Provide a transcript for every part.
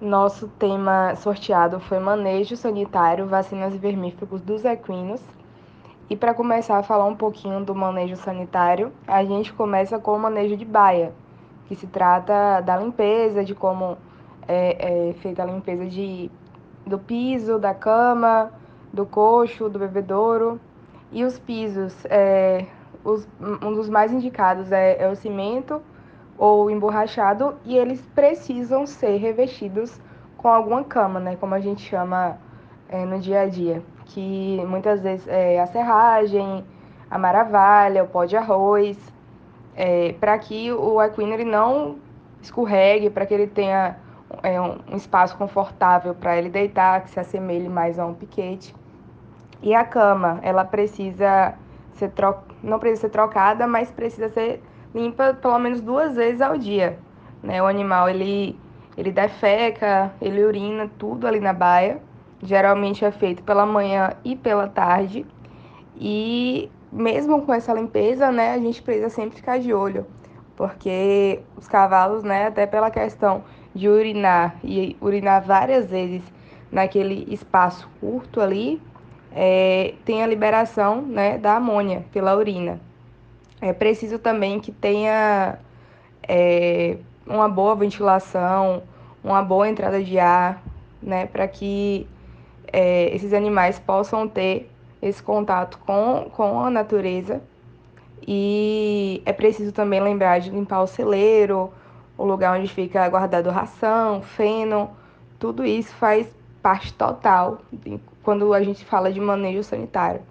Nosso tema sorteado foi manejo sanitário, vacinas e vermífugos dos equinos. E para começar a falar um pouquinho do manejo sanitário, a gente começa com o manejo de baia, que se trata da limpeza, de como é feita a limpeza do piso, da cama, do coxo, do bebedouro. E os pisos, um dos mais indicados é o cimento ou emborrachado, e eles precisam ser revestidos com alguma cama, né? Como a gente chama no dia a dia, que muitas vezes é a serragem, a maravalha, o pó de arroz, para que o equino ele não escorregue, para que ele tenha um espaço confortável para ele deitar, que se assemelhe mais a um piquete. E a cama, ela precisa não precisa ser trocada, mas precisa ser limpa pelo menos 2 vezes ao dia, né? O animal ele defeca, ele urina tudo ali na baia. Geralmente é feito pela manhã e pela tarde. E mesmo com essa limpeza, né, a gente precisa sempre ficar de olho, porque os cavalos, né, até pela questão de urinar e urinar várias vezes naquele espaço curto ali, tem a liberação, né, da amônia pela urina. É preciso também que tenha uma boa ventilação, uma boa entrada de ar, né, para que esses animais possam ter esse contato com a natureza. E é preciso também lembrar de limpar o celeiro, o lugar onde fica guardado ração, feno, tudo isso faz parte total quando a gente fala de manejo sanitário.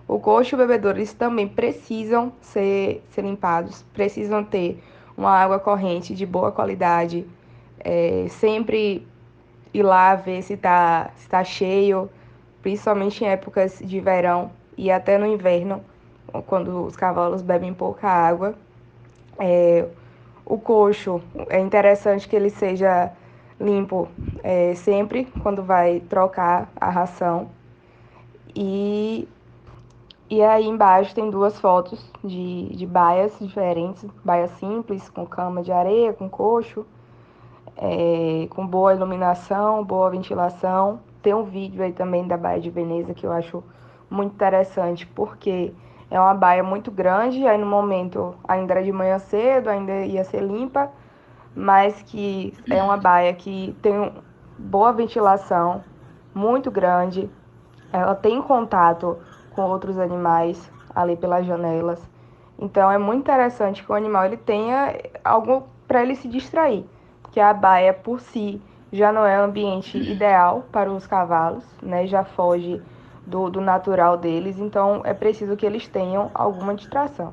O coxo e o bebedouro, eles também precisam ser limpados, precisam ter uma água corrente de boa qualidade, sempre ir lá ver se tá cheio, principalmente em épocas de verão e até no inverno, quando os cavalos bebem pouca água. O coxo, é interessante que ele seja limpo sempre quando vai trocar a ração. E, e aí embaixo tem duas fotos de baias diferentes, baia simples, com cama de areia, com coxo, com boa iluminação, boa ventilação. Tem um vídeo aí também da Baía de Veneza que eu acho muito interessante, porque é uma baía muito grande, aí no momento ainda era de manhã cedo, ainda ia ser limpa, mas que é uma baía que tem boa ventilação, muito grande, ela tem contato com outros animais ali pelas janelas. Então é muito interessante que o animal ele tenha algo para ele se distrair, porque a baia por si já não é o ambiente ideal para os cavalos, né? Já foge do natural deles, então é preciso que eles tenham alguma distração.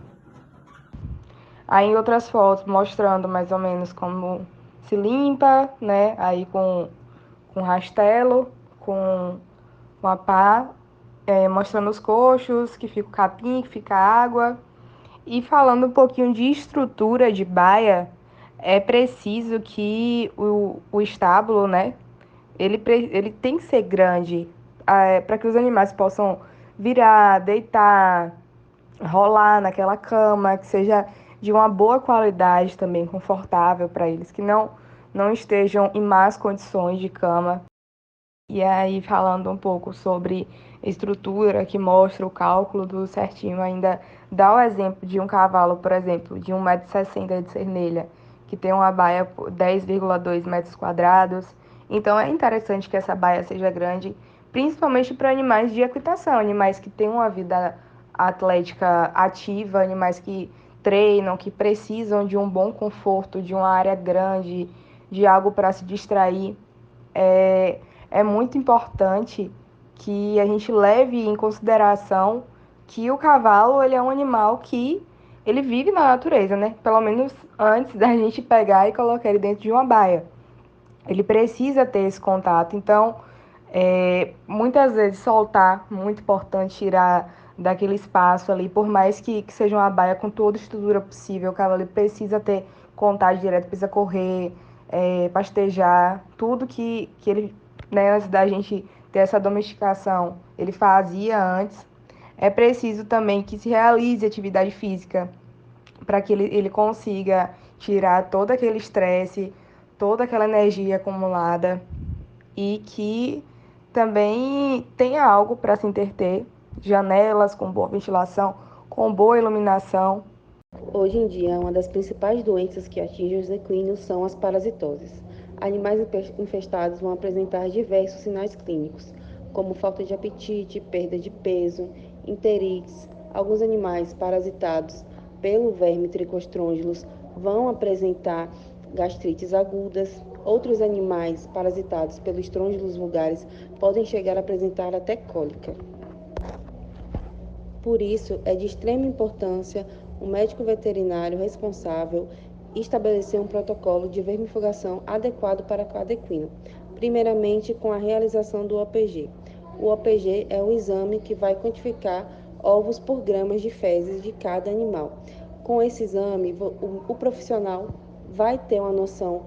Aí em outras fotos mostrando mais ou menos como se limpa, né? Aí com rastelo, com a pá, mostrando os coxos, que fica o capim, que fica a água. E falando um pouquinho de estrutura de baia, é preciso que o estábulo, né, ele tem que ser grande para que os animais possam virar, deitar, rolar naquela cama, que seja de uma boa qualidade também, confortável para eles, que não estejam em más condições de cama. E aí, falando um pouco sobre estrutura, que mostra o cálculo do certinho, ainda dá o exemplo de um cavalo, por exemplo, de 1,60 m de cernelha, que tem uma baia por 10,2 metros quadrados. Então, é interessante que essa baia seja grande, principalmente para animais de equitação, animais que têm uma vida atlética ativa, animais que treinam, que precisam de um bom conforto, de uma área grande, de algo para se distrair. É, é muito importante que a gente leve em consideração que o cavalo ele é um animal que ele vive na natureza, né? Pelo menos antes da gente pegar e colocar ele dentro de uma baia. Ele precisa ter esse contato. Então, muitas vezes soltar, muito importante tirar daquele espaço ali, por mais que seja uma baia com toda a estrutura possível, o cavalo ele precisa ter contato direto, precisa correr, pastejar, tudo que ele, né, antes da gente ter essa domesticação, ele fazia antes. É preciso também que se realize atividade física para que ele consiga tirar todo aquele estresse, toda aquela energia acumulada e que também tenha algo para se entreter, janelas com boa ventilação, com boa iluminação. Hoje em dia, uma das principais doenças que atingem os equinos são as parasitoses. Animais infestados vão apresentar diversos sinais clínicos, como falta de apetite, perda de peso, enterites. Alguns animais parasitados pelo verme tricostrôngilos vão apresentar gastrites agudas. Outros animais parasitados pelos estrôngilos vulgares podem chegar a apresentar até cólica. Por isso, é de extrema importância o médico veterinário responsável estabelecer um protocolo de vermifugação adequado para cada equino, primeiramente com a realização do OPG. O OPG é um exame que vai quantificar ovos por gramas de fezes de cada animal. Com esse exame, o profissional vai ter uma noção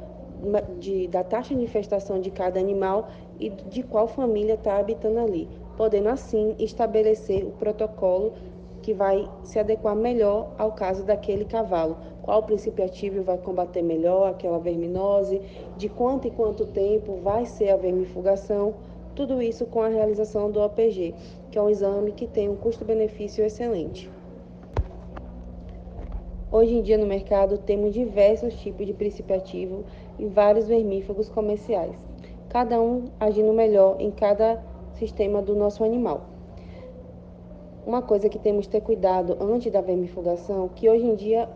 da taxa de infestação de cada animal e de qual família está habitando ali, podendo assim estabelecer o protocolo que vai se adequar melhor ao caso daquele cavalo. Qual princípio ativo vai combater melhor aquela verminose, de quanto em quanto tempo vai ser a vermifugação, tudo isso com a realização do OPG, que é um exame que tem um custo-benefício excelente. Hoje em dia no mercado temos diversos tipos de princípio ativo e vários vermífugos comerciais, cada um agindo melhor em cada sistema do nosso animal. Uma coisa que temos que ter cuidado antes da vermifugação, que hoje em dia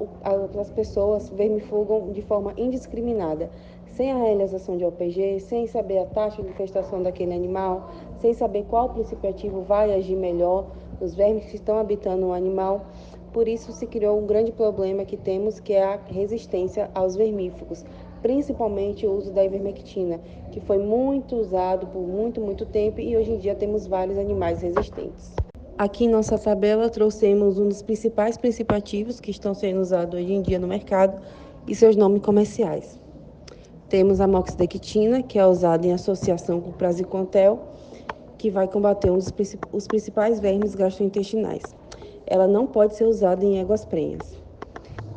as pessoas vermifugam de forma indiscriminada, sem a realização de OPG, sem saber a taxa de infestação daquele animal, sem saber qual princípio ativo vai agir melhor nos vermes que estão habitando o animal. Por isso se criou um grande problema que temos, que é a resistência aos vermífugos, principalmente o uso da ivermectina, que foi muito usado por muito tempo e hoje em dia temos vários animais resistentes. Aqui em nossa tabela trouxemos um dos principais princípios ativos que estão sendo usados hoje em dia no mercado e seus nomes comerciais. Temos a moxidectina, que é usada em associação com o praziquantel, que vai combater os principais vermes gastrointestinais. Ela não pode ser usada em éguas prenhas.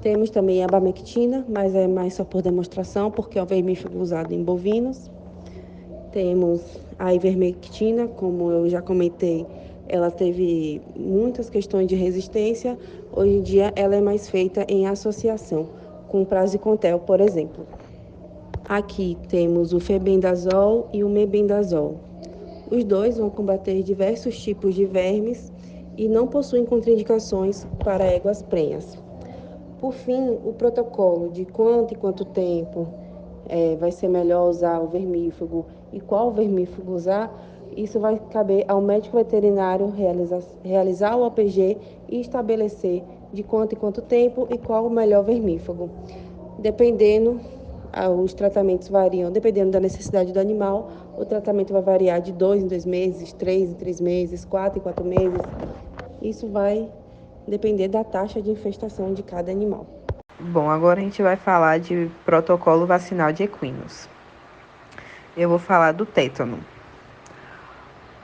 Temos também a abamectina, mas é mais só por demonstração, porque é um vermífugo usado em bovinos. Temos a ivermectina, como eu já comentei, ela teve muitas questões de resistência. Hoje em dia ela é mais feita em associação com o praziquantel, por exemplo. Aqui temos o febendazol e o mebendazol. Os dois vão combater diversos tipos de vermes e não possuem contraindicações para éguas prenhas. Por fim, o protocolo de quanto e quanto tempo vai ser melhor usar o vermífugo e qual vermífugo usar, isso vai caber ao médico veterinário realizar o OPG e estabelecer de quanto em quanto tempo e qual o melhor vermífugo. Dependendo, os tratamentos variam, dependendo da necessidade do animal, o tratamento vai variar de 2 em 2 meses, 3 em 3 meses, 4 em 4 meses. Isso vai depender da taxa de infestação de cada animal. Bom, agora a gente vai falar de protocolo vacinal de equinos. Eu vou falar do tétano.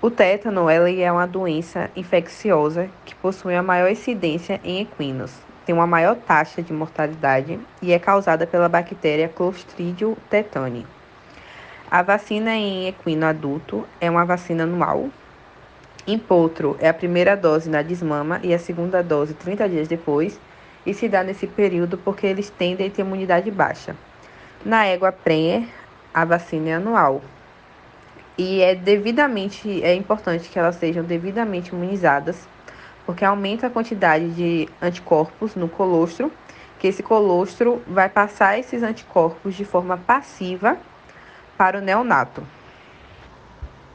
O tétano, ele é uma doença infecciosa que possui a maior incidência em equinos, tem uma maior taxa de mortalidade e é causada pela bactéria Clostridium tetani. A vacina em equino adulto é uma vacina anual. Em potro, é a primeira dose na desmama e a segunda dose 30 dias depois, e se dá nesse período porque eles tendem a ter imunidade baixa. Na égua prenher, a vacina é anual. E é importante que elas sejam devidamente imunizadas, porque aumenta a quantidade de anticorpos no colostro, que esse colostro vai passar esses anticorpos de forma passiva para o neonato.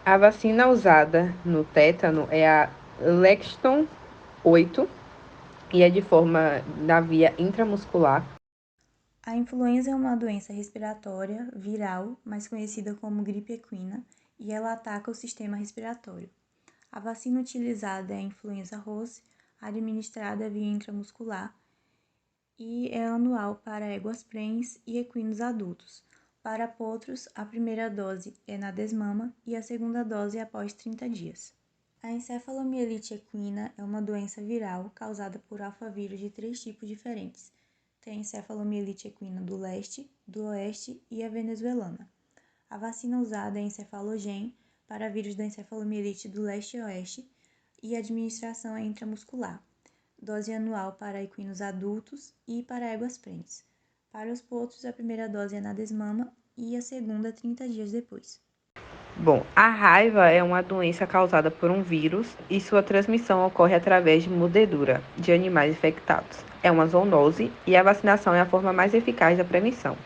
A vacina usada no tétano é a Lexton 8 e é de forma na via intramuscular. A influenza é uma doença respiratória viral, mais conhecida como gripe equina, e ela ataca o sistema respiratório. A vacina utilizada é a influenza Ross, administrada via intramuscular, e é anual para éguas prenhes e equinos adultos. Para potros, a primeira dose é na desmama e a segunda dose é após 30 dias. A encefalomielite equina é uma doença viral causada por alfavírus de 3 tipos diferentes: tem a encefalomielite equina do leste, do oeste e a venezuelana. A vacina usada é encefalogen para vírus da encefalomielite do leste e oeste e a administração é intramuscular. Dose anual para equinos adultos e para éguas prenhes. Para os potros, a primeira dose é na desmama e a segunda 30 dias depois. Bom, a raiva é uma doença causada por um vírus e sua transmissão ocorre através de mordedura de animais infectados. É uma zoonose e a vacinação é a forma mais eficaz da prevenção.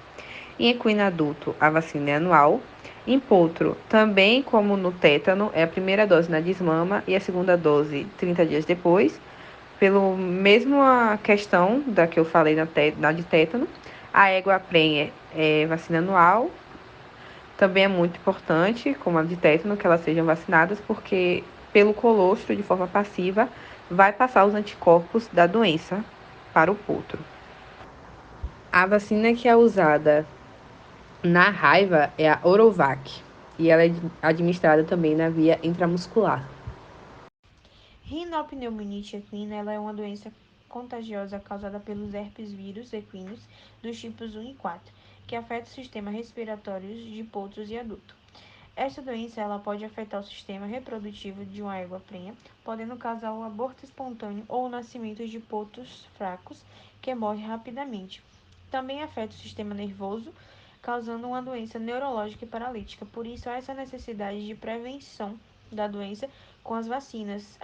Em equino adulto, a vacina é anual. Em potro, também como no tétano, é a primeira dose na desmama e a segunda dose 30 dias depois. Pelo mesma questão da que eu falei na de tétano, a égua prenhe é vacina anual. Também é muito importante, como a de tétano, que elas sejam vacinadas, porque pelo colostro, de forma passiva, vai passar os anticorpos da doença para o potro. A vacina que é usada na raiva é a Orovac, e ela é administrada também na via intramuscular. Rinopneumonite equina ela é uma doença contagiosa causada pelos herpes vírus equinos dos tipos 1 e 4, que afeta o sistema respiratório de potros e adultos. Esta doença ela pode afetar o sistema reprodutivo de uma égua prenha, podendo causar o aborto espontâneo ou o nascimento de potros fracos que morrem rapidamente. Também afeta o sistema nervoso, causando uma doença neurológica e paralítica. Por isso, há essa necessidade de prevenção da doença com as vacinas.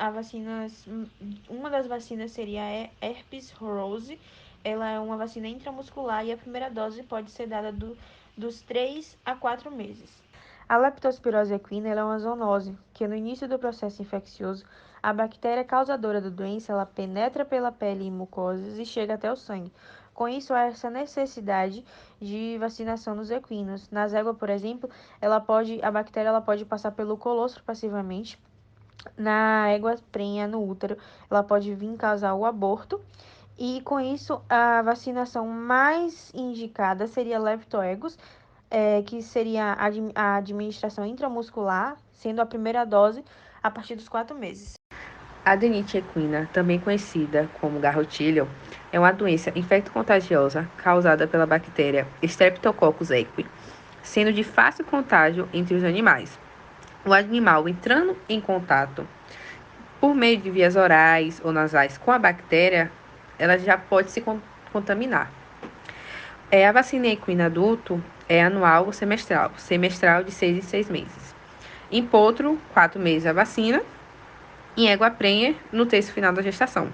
Uma das vacinas seria a herpes rose. Ela é uma vacina intramuscular e a primeira dose pode ser dada dos 3 a 4 meses. A leptospirose equina é uma zoonose, que no início do processo infeccioso, a bactéria causadora da doença ela penetra pela pele e mucosas e chega até o sangue. Com isso, há essa necessidade de vacinação nos equinos. Nas éguas, por exemplo, a bactéria ela pode passar pelo colostro passivamente. Na égua prenha no útero, ela pode vir causar o aborto. E com isso, a vacinação mais indicada seria leptoegos, que seria a administração intramuscular, sendo a primeira dose a partir dos 4 meses. A adenite equina, também conhecida como garrotilho, é uma doença infecto-contagiosa causada pela bactéria Streptococcus equi, sendo de fácil contágio entre os animais. O animal entrando em contato por meio de vias orais ou nasais com a bactéria, ela já pode se contaminar. A vacina equina adulto é anual ou semestral de 6 em 6 meses. Em potro, 4 meses a vacina. Em égua prenha, no terço final da gestação.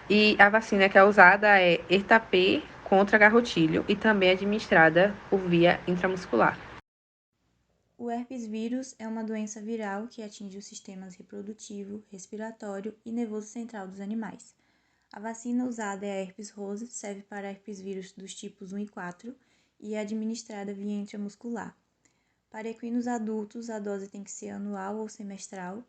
E a vacina que é usada é Ertapê contra garrotilho e também é administrada por via intramuscular. O herpes vírus é uma doença viral que atinge os sistemas reprodutivo, respiratório e nervoso central dos animais. A vacina usada é a herpes rose, serve para herpes vírus dos tipos 1 e 4 e é administrada via intramuscular. Para equinos adultos, a dose tem que ser anual ou semestral.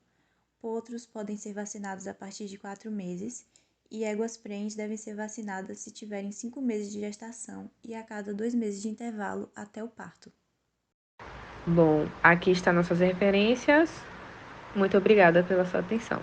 Potros podem ser vacinados a partir de 4 meses e éguas prenhes devem ser vacinadas se tiverem 5 meses de gestação e a cada 2 meses de intervalo até o parto. Bom, aqui estão nossas referências. Muito obrigada pela sua atenção.